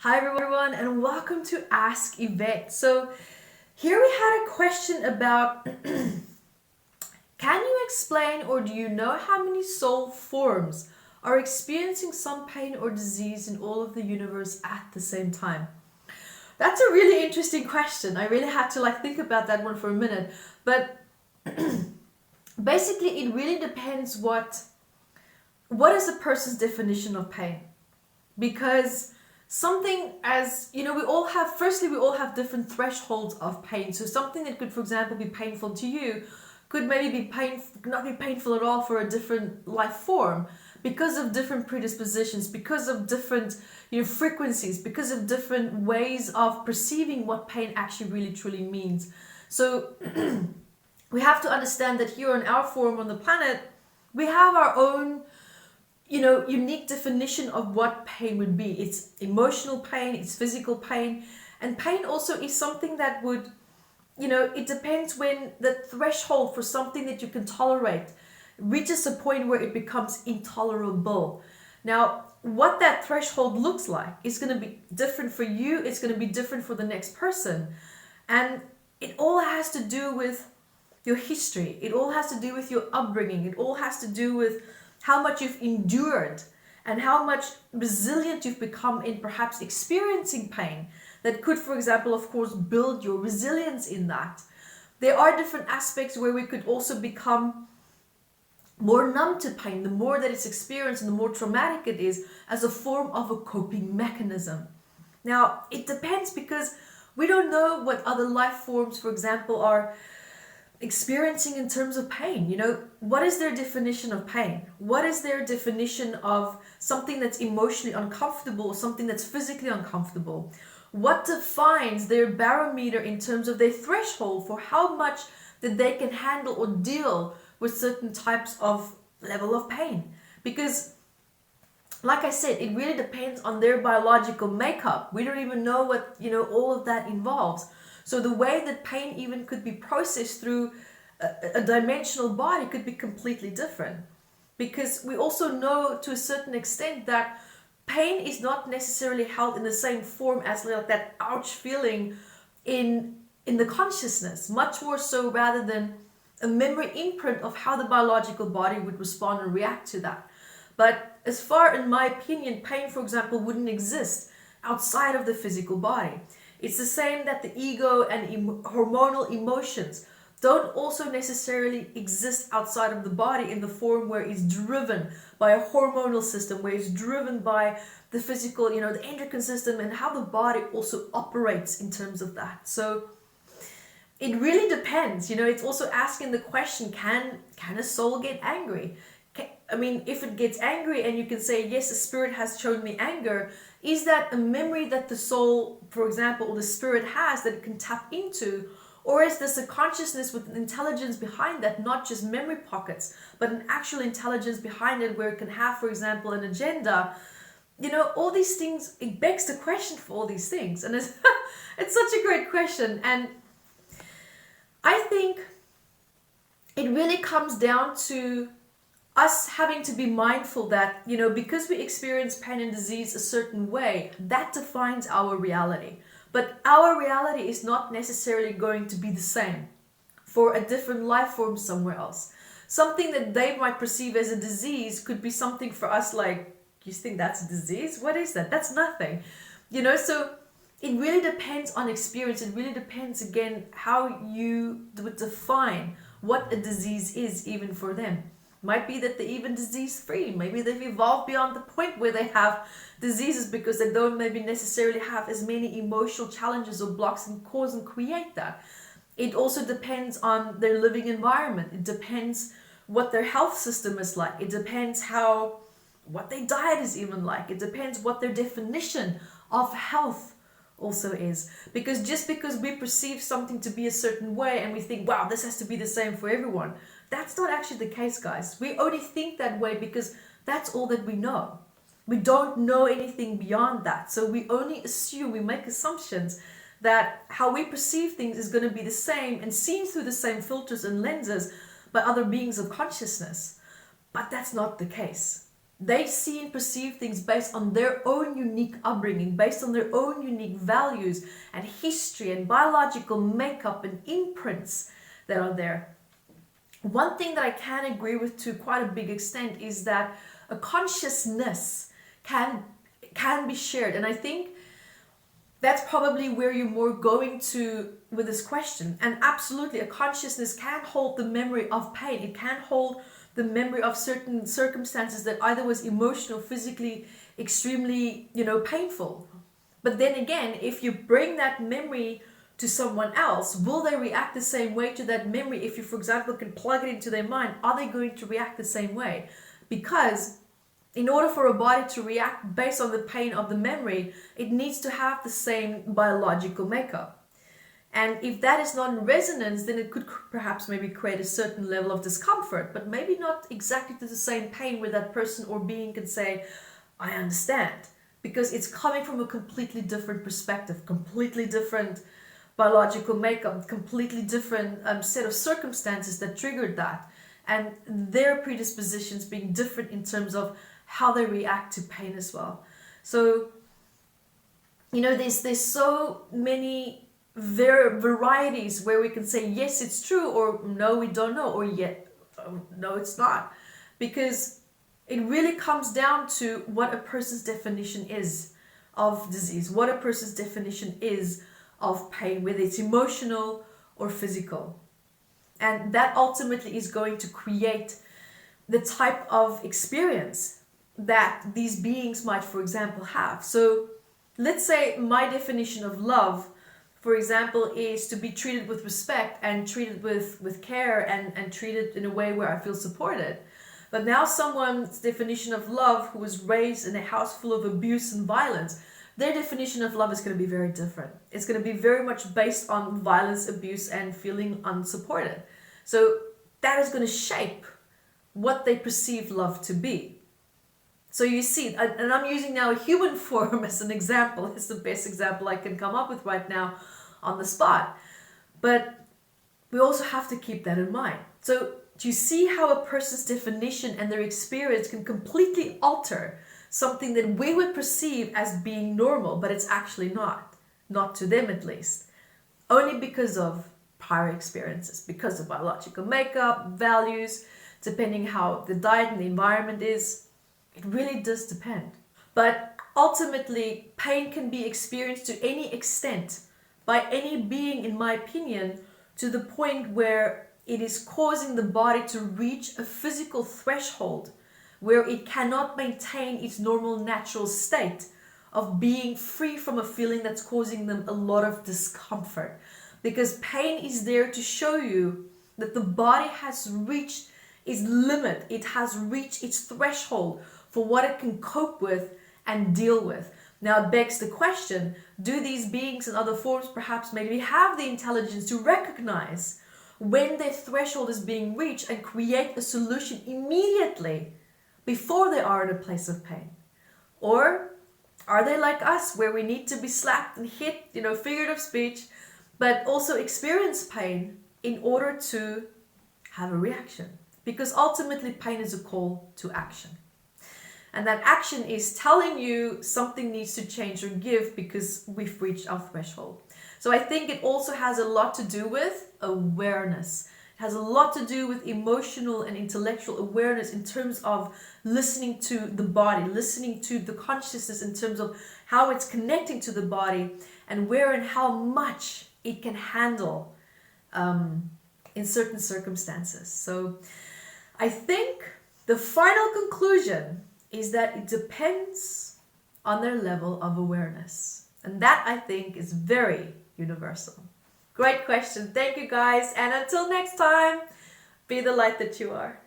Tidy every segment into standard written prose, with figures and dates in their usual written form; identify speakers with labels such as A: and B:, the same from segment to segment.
A: Hi everyone and welcome to Ask Evette. So here we had a question about can you explain or do you know how many soul forms are experiencing some pain or disease in all of the universe at the same time? That's a really interesting question. I really had to think about that one for a minute. But basically it really depends what is a person's definition of pain. Because something as, we all have different thresholds of pain. So something that could, for example, be painful to you could maybe not be painful at all for a different life form because of different predispositions, because of different frequencies, because of different ways of perceiving what pain actually really truly means. So we have to understand that here on our form on the planet, we have our own unique definition of what pain would be. It's emotional pain, it's physical pain, and pain also is something that would, it depends when the threshold for something that you can tolerate reaches a point where it becomes intolerable. Now, what that threshold looks like is going to be different for you, it's going to be different for the next person, and it all has to do with your history, it all has to do with your upbringing, it all has to do with how much you've endured and how much resilient you've become in perhaps experiencing pain that could, for example, of course, build your resilience in that. There are different aspects where we could also become more numb to pain, the more that it's experienced and the more traumatic it is, as a form of a coping mechanism. Now, it depends because we don't know what other life forms, for example, are experiencing in terms of pain. What is their definition of pain? What is their definition of something that's emotionally uncomfortable or something that's physically uncomfortable? What defines their barometer in terms of their threshold for how much that they can handle or deal with certain types of level of pain? Because like I said, it really depends on their biological makeup. We don't even know what all of that involves. So the way that pain even could be processed through a dimensional body could be completely different. Because we also know to a certain extent that pain is not necessarily held in the same form as that ouch feeling in the consciousness. Much more so rather than a memory imprint of how the biological body would respond and react to that. But as far, in my opinion, pain, for example, wouldn't exist outside of the physical body. It's the same that the ego and hormonal emotions don't also necessarily exist outside of the body in the form where it's driven by a hormonal system, where it's driven by the physical, the endocrine system, and how the body also operates in terms of that. So it really depends. It's also asking the question, can a soul get angry? If it gets angry and you can say, yes, the spirit has shown me anger, is that a memory that the soul, for example, or the spirit has that it can tap into? Or is this a consciousness with an intelligence behind that, not just memory pockets, but an actual intelligence behind it where it can have, for example, an agenda? All these things, it begs the question for all these things. And it's, it's such a great question. And I think it really comes down to us having to be mindful that, because we experience pain and disease a certain way, that defines our reality. But our reality is not necessarily going to be the same for a different life form somewhere else. Something that they might perceive as a disease could be something for us like, you think that's a disease? What is that? That's nothing. So it really depends on experience. It really depends, again, how you would define what a disease is even for them. Might be that they're even disease-free. Maybe they've evolved beyond the point where they have diseases because they don't maybe necessarily have as many emotional challenges or blocks and cause and create that. It also depends on their living environment. It depends what their health system is like. It depends what their diet is even like. It depends what their definition of health also is. Because just because we perceive something to be a certain way and we think, wow, this has to be the same for everyone, that's not actually the case, guys. We only think that way because that's all that we know. We don't know anything beyond that. So we only assume, we make assumptions that how we perceive things is going to be the same and seen through the same filters and lenses by other beings of consciousness. But that's not the case. They see and perceive things based on their own unique upbringing, based on their own unique values and history and biological makeup and imprints that are there. One thing that I can agree with to quite a big extent is that a consciousness can be shared. And I think that's probably where you're more going to with this question. And absolutely, a consciousness can hold the memory of pain. It can hold the memory of certain circumstances that either was emotional, physically, extremely, painful. But then again, if you bring that memory to someone else, will they react the same way to that memory? If you, for example, can plug it into their mind, are they going to react the same way? Because in order for a body to react based on the pain of the memory, it needs to have the same biological makeup. And if that is not in resonance, then it could perhaps maybe create a certain level of discomfort, but maybe not exactly to the same pain where that person or being can say, I understand. Because it's coming from a completely different perspective, completely different biological makeup, completely different set of circumstances that triggered that. And their predispositions being different in terms of how they react to pain as well. So, there's so many varieties where we can say, yes, it's true, or no, we don't know, or no, it's not. Because it really comes down to what a person's definition is of disease, what a person's definition is of pain, whether it's emotional or physical. And that ultimately is going to create the type of experience that these beings might, for example, have. So let's say my definition of love, for example, is to be treated with respect and treated with care and treated in a way where I feel supported. But now someone's definition of love who was raised in a house full of abuse and violence, their definition of love is going to be very different. It's going to be very much based on violence, abuse, and feeling unsupported. So that is going to shape what they perceive love to be. So you see, and I'm using now a human form as an example. It's the best example I can come up with right now on the spot. But we also have to keep that in mind. So do you see how a person's definition and their experience can completely alter something that we would perceive as being normal, but it's actually not to them at least, only because of prior experiences, because of biological makeup, values, depending how the diet and the environment is. It really does depend. But ultimately, pain can be experienced to any extent by any being, in my opinion, to the point where it is causing the body to reach a physical threshold where it cannot maintain its normal natural state of being free from a feeling that's causing them a lot of discomfort. Because pain is there to show you that the body has reached its limit, it has reached its threshold for what it can cope with and deal with. Now it begs the question, do these beings in other forms perhaps maybe have the intelligence to recognize when their threshold is being reached and create a solution immediately before they are in a place of pain? Or are they like us, where we need to be slapped and hit, figurative speech, but also experience pain in order to have a reaction? Because ultimately pain is a call to action. And that action is telling you something needs to change or give because we've reached our threshold. So I think it also has a lot to do with awareness. It has a lot to do with emotional and intellectual awareness in terms of listening to the body, listening to the consciousness in terms of how it's connecting to the body and where and how much it can handle in certain circumstances. So I think the final conclusion is that it depends on their level of awareness. And that, I think, is very universal. Great question. Thank you, guys. And until next time, be the light that you are.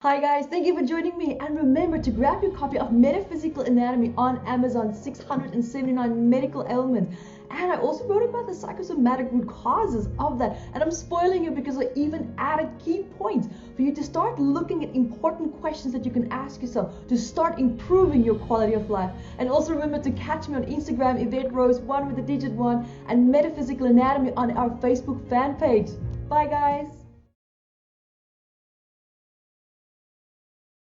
B: Hi guys, thank you for joining me, and remember to grab your copy of Metaphysical Anatomy on Amazon, 679 medical ailments. And I also wrote about the psychosomatic root causes of that, and I'm spoiling you because I even added key points for you to start looking at important questions that you can ask yourself to start improving your quality of life. And also remember to catch me on Instagram, Evette Rose, 1 with the digit 1, and Metaphysical Anatomy on our Facebook fan page. Bye guys.